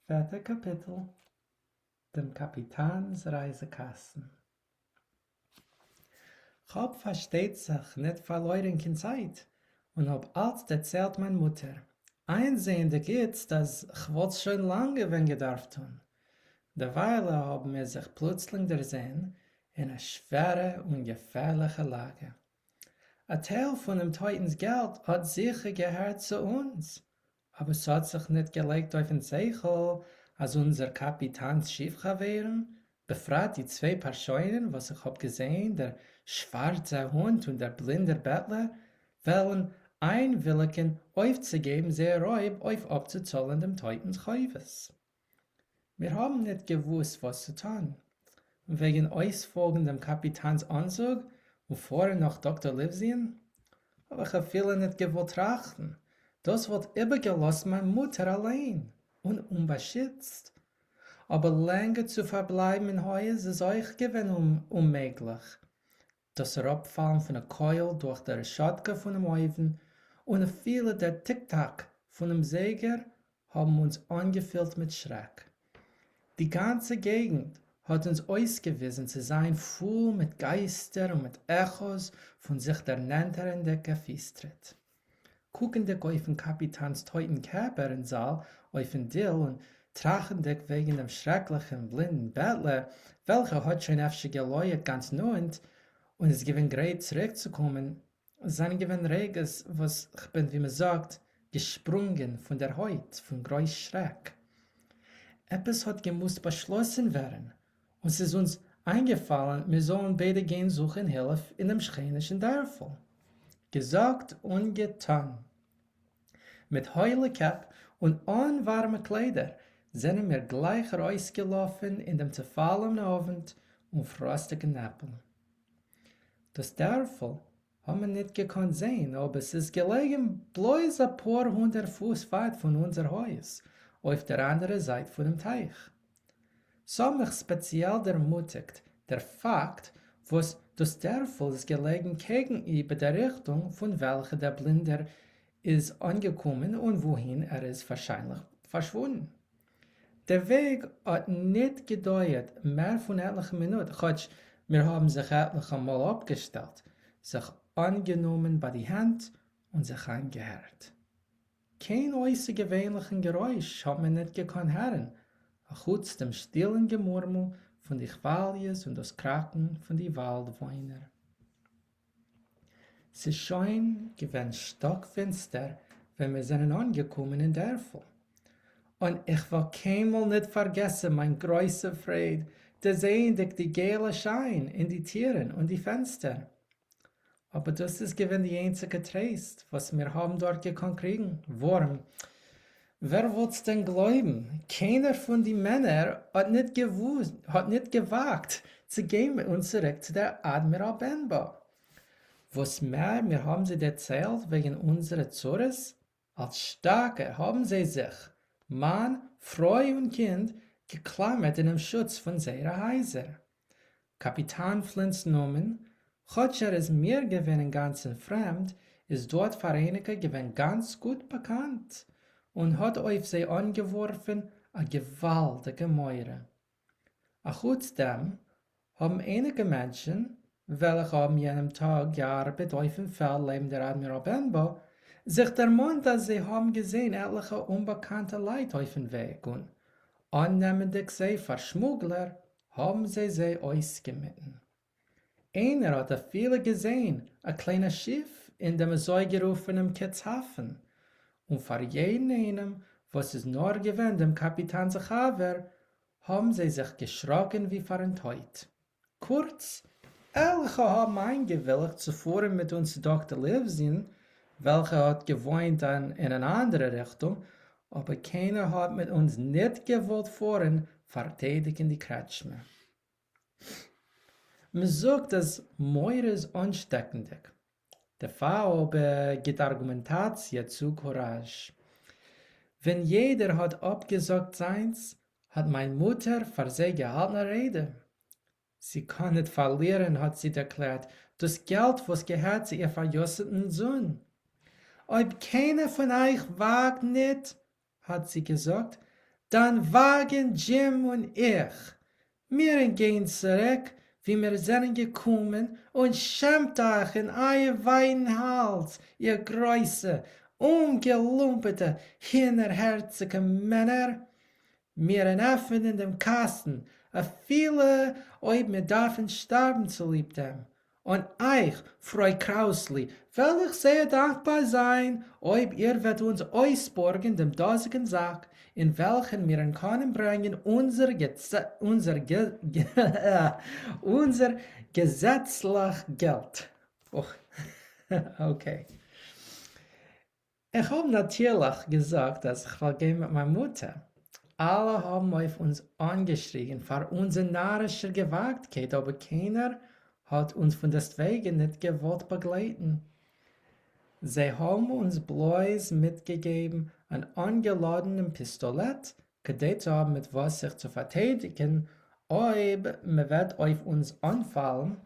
Vierte Kapitel, dem Kapitans Reisekasten. Ich hab versteht sich nicht verloren keine Zeit und hab alles erzählt mein Mutter. Einsehende geht's, dass ich wollt's schon lange wenn gedarf tun. Derweil haben wir sich plötzlich gesehen in einer schwere und gefährliche Lage. Ein Teil von dem Teutens Geld hat sicher gehört zu uns, aber es hat sich nicht gelegt auf den Zeichel, als unser Kapitans Schiff wären, befragt die zwei Personen, was ich hab gesehen, der schwarze Hund und der blinde Bettler, wollen einwilligen aufzugeben, sehr Räub auf abzuzahlen dem Teutens Häufes. Wir haben nicht gewusst, was zu tun. Wegen ausfolgendem Kapitans Anzug und vorher noch Dr. Livesien, aber ich habe viele nicht gewollt trachten. Das wird übergelassen meine Mutter allein und unbeschützt. Aber länger zu verbleiben in Haus ist euch gewinnen unmöglich. Das Herabfallen von der Keul durch der Schatke von dem Oven und viele der Tick-Tack von dem Säger haben uns angefüllt mit Schreck. Die ganze Gegend hat uns ausgewiesen zu sein, voll mit Geistern und mit Echos von sich der Nennteren gefistert. Guckendig auf den Kapitans teuten Körper im Saal, auf den Dill und trachendig wegen dem schrecklichen blinden Bettler, welcher hat schon öfter geläuert ganz neuend und es gewinnt grad zurückzukommen, sein gewinnt reges, was ich bin, wie man sagt, gesprungen von der Haut, von groß Schreck. Etwas hat gemusst beschlossen werden, und es ist uns eingefallen, wir sollen beide gehen suchen Hilfe in dem schreinischen Dörfel. Gesagt und getan. Mit Heulekepp und warme Kleider sind wir gleich rausgelaufen in dem zerfallenen Abend und frostigen Näppel. Das Dörfel haben wir nicht gekonnt sehen, aber es ist gelegen bloß ein paar 100 Fuß weit von unser Haus, auf der anderen Seite von dem Teich. So mich speziell ermutigt der Fakt, was das Dörfel ist gelegen gegenüber der Richtung, von welcher der Blinder ist angekommen und wohin ist wahrscheinlich verschwunden. Der Weg hat nicht gedauert, mehr von etlichen Minuten, wir haben sich etlich einmal abgestellt, sich angenommen bei die Hand und sich angehört. Kein außergewöhnlichen Geräusch hat man nicht gekonnt hören, trotz dem stillen Gemurmel von die Chwalies und das Kraken von die Waldweiner. Es ist schon gewesen stockfinster, wenn wir sind angekommen in Dörfel. Und ich will keinmal nicht vergessen mein größter Freude, zu sehen durch die gelbe Schein in die Türen und die Fenster. Aber das ist gewesen die einzige Trost, was wir haben dort gekonnt kriegen. Warum? Wer wird's denn glauben? Keiner von den Männern hat nicht gewagt, zu gehen mit uns zurück zu der Admiral Benbow. Was mehr, wir haben sie erzählt wegen unserer Zores, als Starke haben sie sich, Mann, Frau und Kind, geklammert in dem Schutz von seiner Häuser. Kapitän Flints Nomen, Hotscher ist mir gewesen ganz fremd, ist dort für einige gewesen ganz gut bekannt und hat auf sie angeworfen a gewaltige Meure. Trotzdem haben einige Menschen, welche an jenem Tag gearbeitet auf dem Feld neben der Admiral Benbow, sich der Mund, dass sie haben gesehen etliche unbekannte Leute auf dem Weg und annehmendig sie für Schmuggler haben sie ausgemitten. Einer hat viele gesehen, ein kleines Schiff in dem so gerufenen Kitzhafen. Und für jeden einen, was es nur gewinnt, dem Kapitän Sachaver, haben sie sich geschrocken wie für ein Teut. Kurz, etliche haben eingewilligt zu fahren mit uns Dr. Livesien, welcher hat gewohnt in eine andere Richtung, aber keiner hat mit uns nicht gewollt fahren, verteidigen die Kretschmer. Man sagt, dass Meure ist ansteckendig. Der Fall aber gibt Argumentation zu Courage. Wenn jeder hat abgesagt seins, hat meine Mutter für sie gehaltene Rede. Sie kann nicht verlieren, hat sie erklärt, das Geld, was gehört zu ihr verjosseten Sohn. Ob keiner von euch wagt nicht, hat sie gesagt, dann wagen Jim und ich. Wir gehen zurück, wie wir sind gekommen, und schämt euch in euer weiten Hals, ihr große, ungelumpete, hinterherzige Männer. Wir öffnen in dem Kasten, a viele euch mir dürfen sterben zu lieb dem. Und euch, Frau Krausli, will ich sehr dankbar sein, ob ihr wird uns ausborgen dem dosigen Sack, in welchen wir können bringen unser gesetzlich Geld. Oh, okay. Ich habe natürlich gesagt, dass ich will gehen mit meiner Mutter. Alle haben auf uns angeschrien für unsere narrische Gewagtheit, aber keiner hat uns von deswegen nicht gewollt begleiten. Sie haben uns bloß mitgegeben ein angeladenes Pistolett, gedeckt haben mit was sich zu verteidigen, ob man wird auf uns anfallen.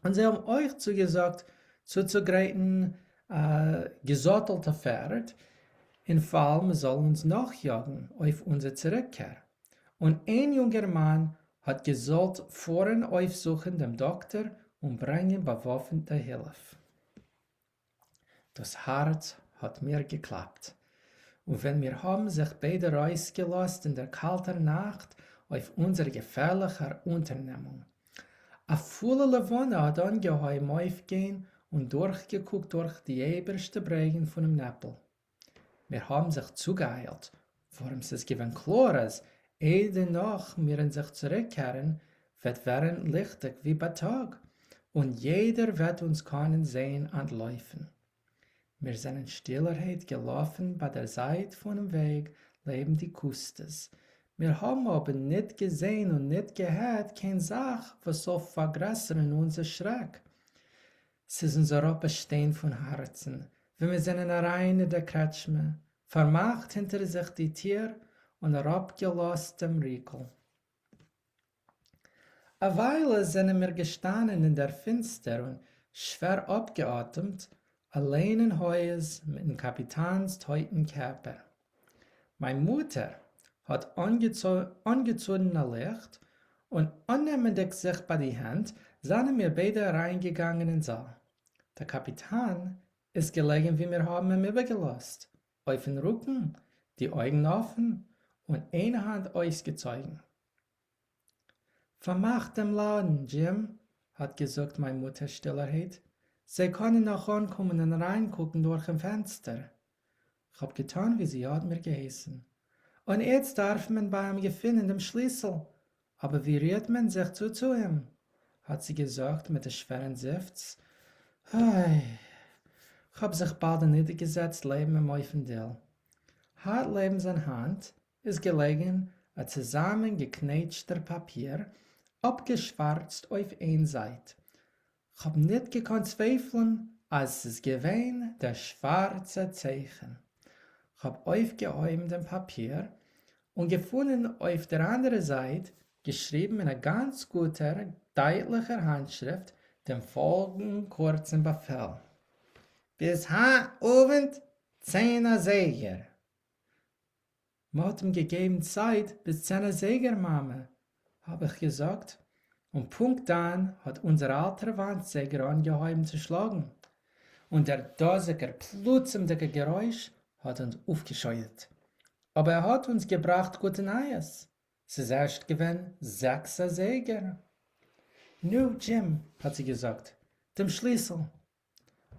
Und sie haben euch zugesagt, zuzugreifen, gesattelte Pferd, in Fall man soll uns nachjagen auf unsere Zurückkehr. Und ein junger Mann hat gesagt, vorhin aufsuchen dem Doktor und bringen bewaffnete Hilfe. Das Herz hat mir geklappt. Und wenn wir haben sich beide rausgelassen in der kalten Nacht auf unsere gefährliche Unternehmung. A volle Levone hat angeheim aufgehen und durchgeguckt durch die eberste Bregen von dem Neppel. Wir haben sich zugeeilt, worum es gewann klar ist, ehe noch wir in sich zurückkehren, wird werden lichtig wie bei Tag, und jeder wird uns können sehen und laufen. Wir sind in Stillerheit gelaufen bei der Seite von dem Weg, leben die Kustes. Wir haben aber nicht gesehen und nicht gehört, kein Sach, was so vergrößern unser Schreck. Es ist unser Oberstehen von Herzen, wenn wir sind in der Reihe der Kretschme, vermacht hinter sich die Tier und abgelost dem Riegel. Eine Weile sind wir gestanden in der Finster und schwer abgeatmet, allein in Häus mit dem Kapitäns teuten Körper. Meine Mutter hat angezündenes Licht und annehmend sich bei die Hand, sind wir beide reingegangen in den Saal. Der Kapitän ist gelegen, wie wir haben ihn übergelost, auf den Rücken, die Augen offen und eine Hand ausgezogen. Vermacht dem Laden, Jim, hat gesagt meine Mutter Stillerheit. Sie können noch ankommen und reingucken durch ein Fenster. Ich hab getan, wie sie hat mir geheißen. Und jetzt darf man bei ihm finden, dem Schlüssel. Aber wie rührt man sich zu ihm? Hat sie gesagt mit einem schweren Seufz. Ich hab sich bald niedergesetzt, Leben im Eufendil. Hat Leben seine Hand, ist gelegen, ein zusammengeknetschter Papier, abgeschwarzt auf eine Seite. Ich hab nicht gekonnt zweifeln, als es gewesen der schwarze Zeichen. Ich hab aufgeräumt im Papier und gefunden auf der anderen Seite, geschrieben in einer ganz guter, deutlicher Handschrift, den folgenden kurzen Befehl. Bis Abend 10 Säger. Man hat ihm gegeben Zeit bis 10 Säger, Mama, habe ich gesagt. Und Punkt dann hat unser alter Wandsäger angehoben zu schlagen. Und der dosige, plötzliche Geräusch hat uns aufgescheuert. Aber er hat uns gebracht gute Neues. Es ist erst gewesen 6 Säger. Nu, Jim, hat sie gesagt, dem Schlüssel.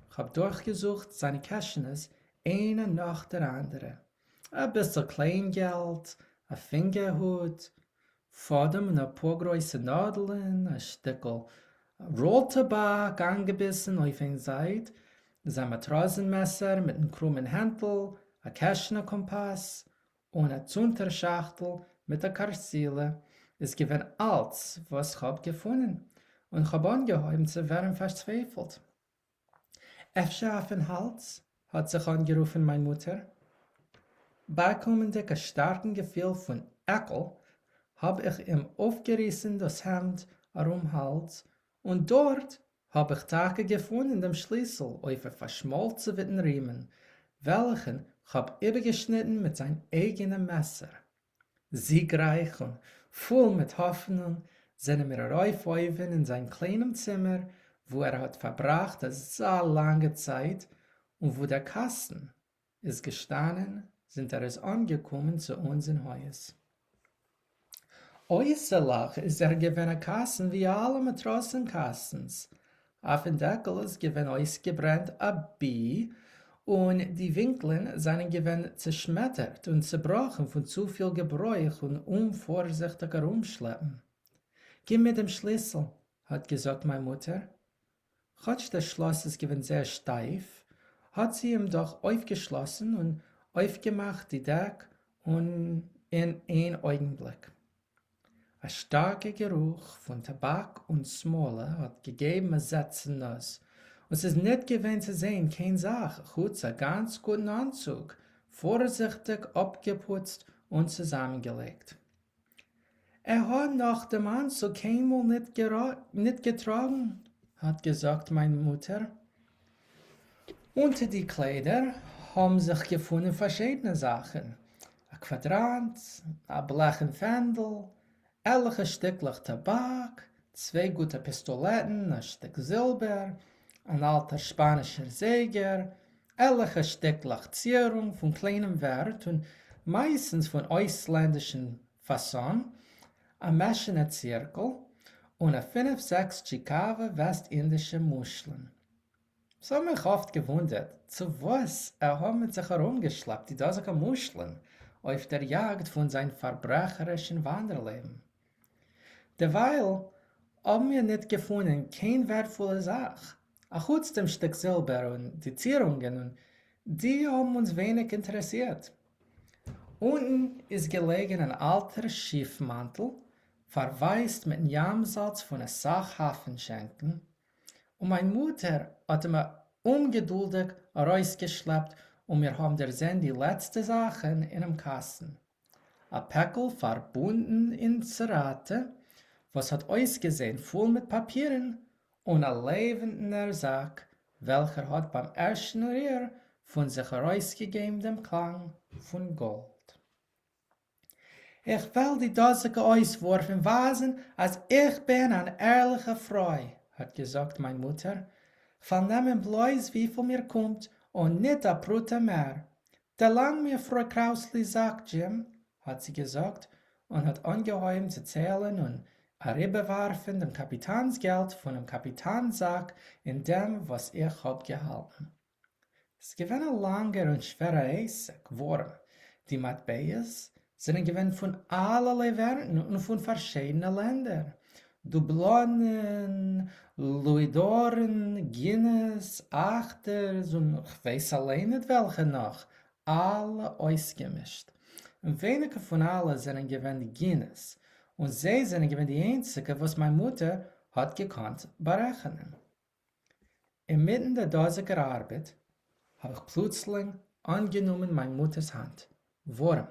Ich hab durchgesucht seine Kästchen, eine nach der andere. Ein bisschen Kleingeld, ein Fingerhut, vor dem ein paar große Nadeln, ein Stückel Rolltabak angebissen auf eine Seite, sein Matrosenmesser mit einem krummen Händel, ein Kästchenkompass und eine Zunterschachtel mit der Karzile. Es gewinnt alles, was ich hab gefunden, und ich hab angehoben zu werden verzweifelt. Efter auf den Hals, hat sich angerufen meine Mutter. Beikommend ein starken Gefühl von Ekel, hab ich ihm aufgerissen das Hemd am Hals, und dort hab ich Tage gefunden dem Schlüssel auf einen verschmolzenen Riemen, welchen ich hab übergeschnitten mit seinem eigenen Messer. Siegreich und voll mit Hoffnung sind wir raufgegangen in sein kleinem Zimmer, wo hat verbracht eine so lange Zeit und wo der Kasten ist gestanden, sind ist angekommen zu uns in Haus. Äußerlich ist gewesen Kasten wie alle Matrosenkastens. Auf den Deckel ist gewesen ausgebrannt ein Bi und die Winkeln seien gewesen zerschmettert und zerbrochen von zu viel Gebräuch und unvorsichtiger Umschleppen. Gib mir den Schlüssel, hat gesagt meine Mutter. Trotz das Schloss ist gewesen sehr steif, hat sie ihm doch aufgeschlossen und aufgemacht die Deck und in ein Augenblick. Ein starker Geruch von Tabak und Smolle hat gegeben ein Setzen nass. Und es ist nicht gewesen zu sehen, keine Sache, gut, einen ganz guten Anzug, vorsichtig abgeputzt und zusammengelegt. Hat nach dem Anzug keinmal nicht getragen, hat gesagt meine Mutter. Unter die Kleider haben sich gefunden verschiedene Sachen. Ein Quadrant, ein blechen Fendel, etliche Stücklich Tabak, 2 gute Pistoletten, ein Stück Silber, ein alter spanischer Säger, etliche Stücklich Zierung von kleinem Wert und meistens von ausländischen Fasson, ein Meschener Zirkel und ein 5-6 Chikave westindische Muscheln. So habe mich oft gewundert, zu was haben mit sich herumgeschleppt, die solche Muscheln, auf der Jagd von sein verbrecherischen Wanderleben. Derweil haben wir nicht gefunden, keine wertvolle Sache. Auch dem Stück Silber und die Zierungen, und die haben uns wenig interessiert. Unten ist gelegen ein alter Schiffmantel, verwaist mit Jamsalz von einer Sachhafenschenken, und meine Mutter hat mir ungeduldig rausgeschleppt und wir haben der Sinn die letzten Sachen in einem Kasten. Ein Päckl verbunden in Zerate, was hat ausgesehen voll mit Papieren und ein lebender Sack, welcher hat beim ersten Rier von sich herausgegeben dem Klang von Gold. Ich will die Dosecke auswerfen wasen, als ich bin ein ehrlicher Frau, hat gesagt meine Mutter. Von dem bloß wie von mir kommt und nicht a Brute mehr. Der lang mir Frau Krausli sagt, Jim, hat sie gesagt und hat angeheuert zu zählen und herüberwerfen dem Kapitänsgeld von dem Kapitänssack in dem, was ich hab gehalten. Es gewinnt ein langer und schwerer Eis geworden. Die Matbeis sind gewinnt von allerlei Werten und von verschiedenen Ländern. Dublonen, Louidoren, Guinness, Achters und ich weiß allein nicht welche noch. Alle ausgemischt. Und wenige von allen sind gewinnt Guinness. Und sie sind gewinnt die einzige, was meine Mutter hat gekonnt berechnen. Inmitten der dosigen Arbeit habe ich plötzlich angenommen meine Mutters Hand. Warum?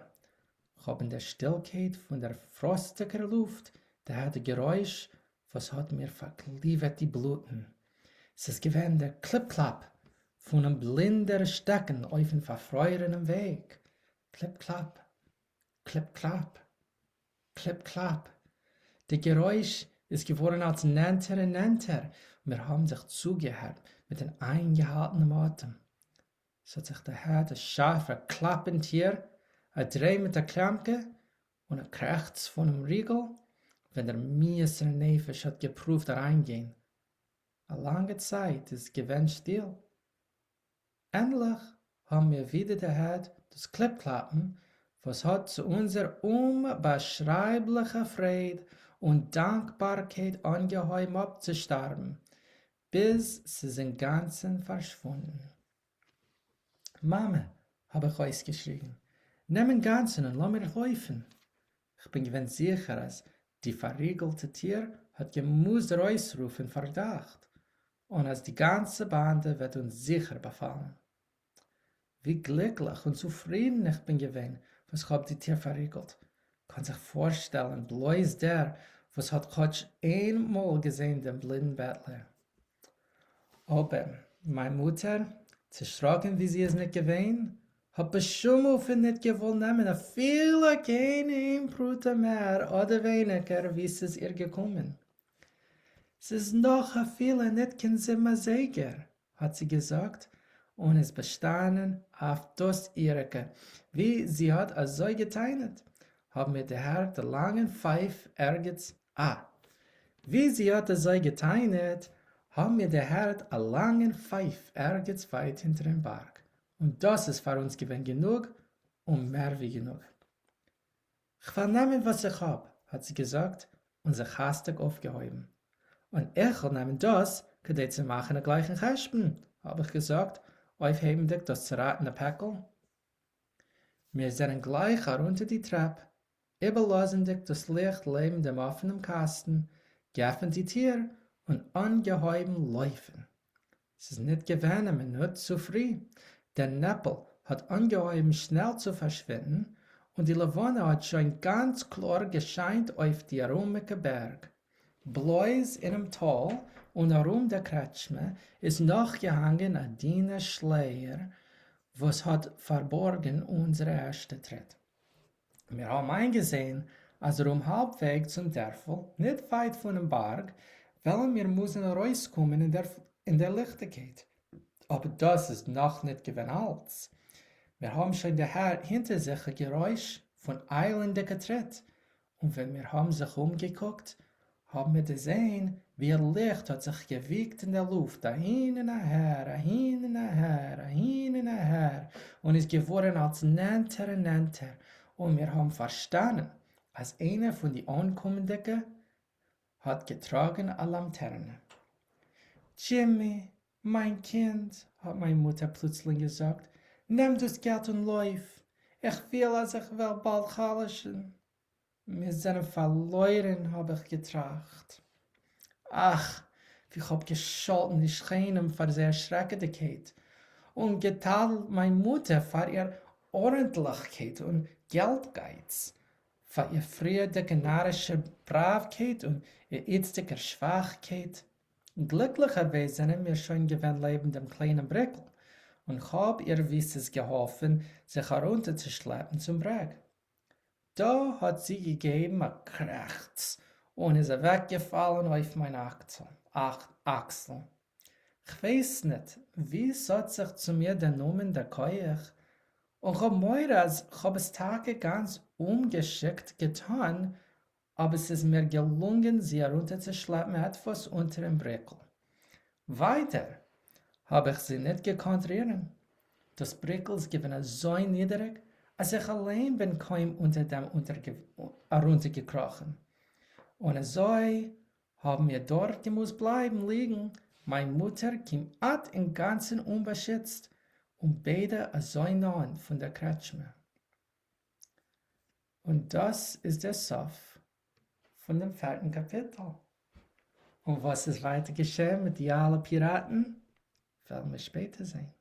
Ich habe in der Stillkeit von der frostigen Luft der hatte Geräusch, was hat mir verkliefert die Bluten. Es ist gewesen der Klipp-Klapp von einem blinder Stecken auf einem verfreuernden Weg. Klipp-Klapp, Klipp-Klapp, Klipp-Klapp. Der Geräusch ist geworden als nennter und nennter. Wir haben sich zugehört mit einem eingehaltenen Atem. Es hat sich daher das scharfe klappend hier, ein Dreh mit der Klamke und ein Krächz von einem Riegel, wenn der Mieser Nefisch hat geprüft reingehen. Eine lange Zeit ist gewinn still. Endlich haben wir wieder gehört das Klippklappen, was hat zu unserer unbeschreiblichen Freude und Dankbarkeit angeheuert abzusterben, bis sie sind ganzen verschwunden. Mama, habe ich ausgeschrien, nimm den Ganzen und lass mir laufen. Ich bin gewinn sicher, als die verriegelte Tier hat gemusst rausrufen Verdacht, und als die ganze Bande wird uns sicher befallen. Wie glücklich und zufrieden ich bin gewesen, was hab die Tier verriegelt. Kann sich vorstellen, bloß der, was hat Gott einmal gesehen, den blinden Bettler. Aber meine Mutter, zerschrocken wie sie es nicht gewesen, Hab bestimmt nicht gewollt nehmen, viele keine Brüte mehr oder weniger, wie es ist ihr gekommen. Es ist noch viele nicht kein Zimmer sicher, hat sie gesagt, und es bestanden auf das ihrige, wie sie hat es so geteilt, haben wir der Herr der langen Pfeif ergens, wie sie hat es so geteilt, haben wir der Herr a langen Pfeif ergens weit hinter dem Berg. Und das ist für uns gewinn genug und mehr wie genug. Ich will nehmen, was ich hab, hat sie gesagt und sich hastig aufgehoben. Und ich will nehmen das, gedeiht zu machen, den gleichen Chespen, habe ich gesagt, aufhebendig das zerratene Päckl. Wir sind gleich herunter die Treppe, überlasendig das Licht neben dem offenen Kasten, gaffen die Tier und angehäuben laufen. Es ist nicht gewesen, eine Minute zu früh. Der Neppel hat angehäuben schnell zu verschwinden und die Lavone hat schon ganz klar gescheint auf die aromige Berg. Bloß in dem Tal und herum der Kretschme ist noch gehangen ein dünner Schleier, was hat verborgen unsere erste Tritt. Wir haben eingesehen, als halbweg zum Dörfel, nicht weit von dem Berg, weil wir müssen rauskommen in der Lichtigkeit. Aber das ist noch nicht gewesen alles. Wir haben schon der Herr hinter sich ein Geräusch von eilendem Tritt. Und wenn wir haben sich umgeguckt, haben wir gesehen, wie ein Licht hat sich gewiegt in der Luft, dahin und her, dahin und her, dahin und her, und ist geworden als nennter und nennter. Und wir haben verstanden, als einer von den Ankommenden hat getragen eine Laterne. Jimmy, mein Kind, hat meine Mutter plötzlich gesagt, nimm das Geld und lauf. Ich will, als ich will bald kallischen. Wir sind verloren, habe ich getracht. Ach, ich hab gescholten die Schreien vor der Erschreckenheit und getadelt meine Mutter für ihre Ordentlichkeit und Geldgeiz, für ihre frühe dickenarische Bravkeit und ihre jetzige Schwachkeit. Glücklicherweise sind wir schon gewöhnt leben dem kleinen Brickel und hab ihr Wisses geholfen, sich herunterzuschleppen zum Berg. Da hat sie gegeben ein Krächz und ist weggefallen auf meine Achsel. Ich weiß nicht, wie hat sich zu mir der Nomen der Keuch. Und ich hab es Tage ganz ungeschickt getan, aber es ist mir gelungen, sie herunterzuschleppen, etwas unter dem Brickel. Weiter habe ich sie nicht gekonnt rühren. Das Brickel ist gewesen so niedrig, als ich allein bin kaum unter dem heruntergekrochen. Und so haben wir dort gemusst bleiben liegen. Meine Mutter kam im Ganzen unbeschützt und beide so nahe von der Kretschme. Und das ist der Sof von dem 4. Kapitel. Und was ist weiter geschehen mit den alle Piraten? Werden wir später sehen.